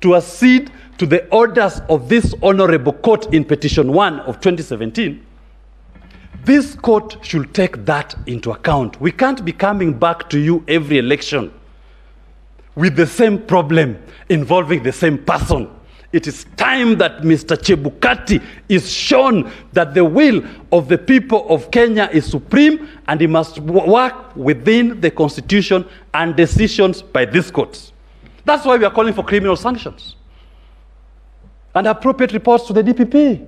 to accede to the orders of this honorable court in Petition 1 of 2017, this court should take that into account. We can't be coming back to you every election with the same problem involving the same person. It is time that Mr. Chebukati is shown that the will of the people of Kenya is supreme, and he must work within the constitution and decisions by these courts. That's why we are calling for criminal sanctions and appropriate reports to the DPP.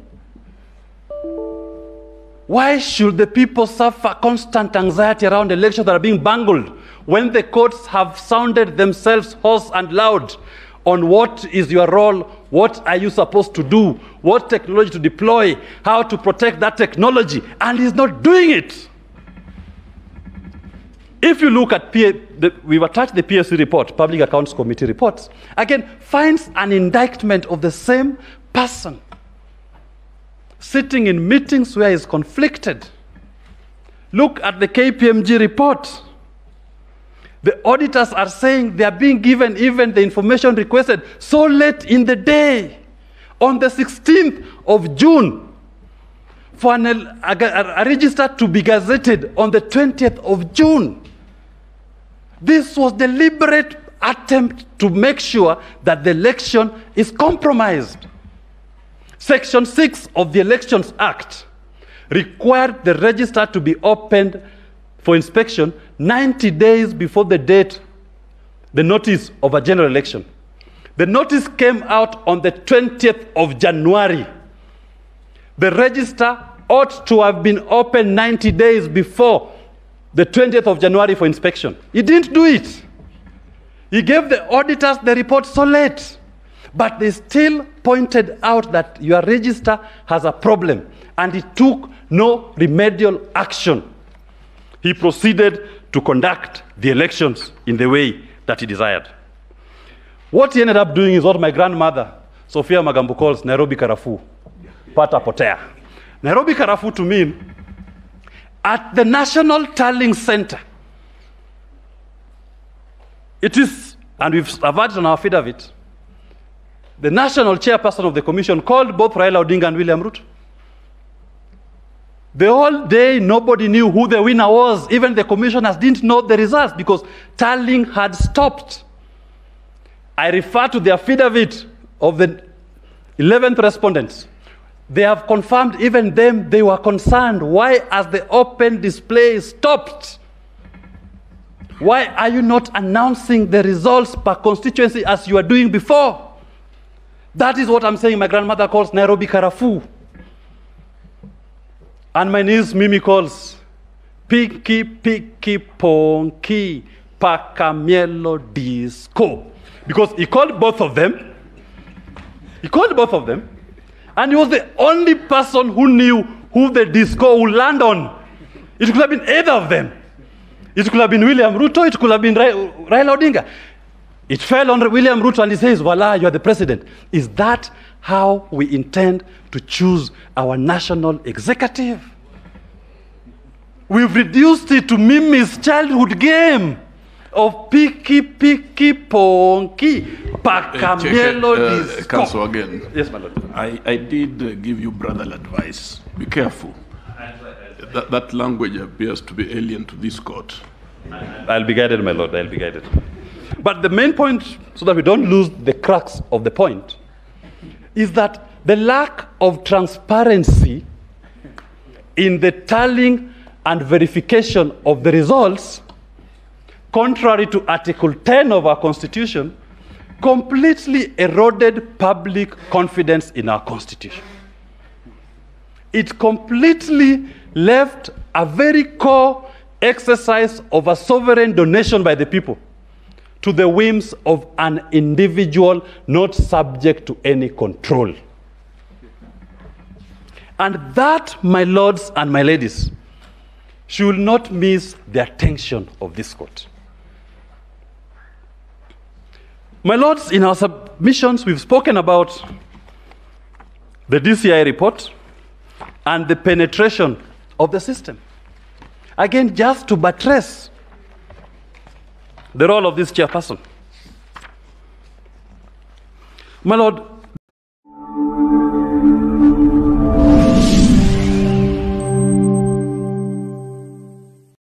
Why should the people suffer constant anxiety around elections that are being bungled when the courts have sounded themselves hoarse and loud on what is your role, what are you supposed to do, what technology to deploy, how to protect that technology, and he's not doing it? If you look at we've attached the PSC report, Public Accounts Committee reports, again, finds an indictment of the same person sitting in meetings where he's conflicted. Look at the KPMG report. The auditors are saying they are being given even the information requested so late in the day, on the 16th of June, for a register to be gazetted on the 20th of June. This was deliberate attempt to make sure that the election is compromised. Section 6 of the Elections Act required the register to be opened for inspection 90 days before the date, the notice of a general election. The notice came out on the 20th of January. The register ought to have been opened 90 days before the 20th of January for inspection. He didn't do it. He gave the auditors the report so late. But they still pointed out that your register has a problem, and he took no remedial action. He proceeded to conduct the elections in the way that he desired. What he ended up doing is what my grandmother, Sophia Magambo, calls Nairobi Karafu, pata potea. Nairobi Karafu to mean at the National Tallying Center. It is, and we've averted on our feed of it, the national chairperson of the commission called both Raila Odinga and William Ruto. The whole day, nobody knew who the winner was. Even the commissioners didn't know the results because tallying had stopped. I refer to the affidavit of the 11th respondents. They have confirmed even them, they were concerned. Why has the open display stopped? Why are you not announcing the results per constituency as you were doing before? That is what I'm saying my grandmother calls Nairobi Karafu. And my niece Mimi calls Piki Piki Ponki Pakamielo Disco. Because he called both of them. He called both of them. And he was the only person who knew who the disco would land on. It could have been either of them. It could have been William Ruto, it could have been Raila Odinga. It fell on William Ruto and he says, voila, you are the president. Is that how we intend to choose our national executive? We've reduced it to Mimi's childhood game of Piki Piki Ponki Pakamielo Disco. Council again. Yes, my lord. I did give you brotherly advice. Be careful. That language appears to be alien to this court. I'll be guided, my lord, I'll be guided. But the main point, so that we don't lose the crux of the point, is that the lack of transparency in the tallying and verification of the results, contrary to Article 10 of our Constitution, completely eroded public confidence in our Constitution. It completely left a very core exercise of a sovereign donation by the people to the whims of an individual not subject to any control. And that, my lords and my ladies, should not miss the attention of this court. My lords, in our submissions, we've spoken about the DCI report and the penetration of the system. Again, just to buttress the role of this chairperson. My Lord,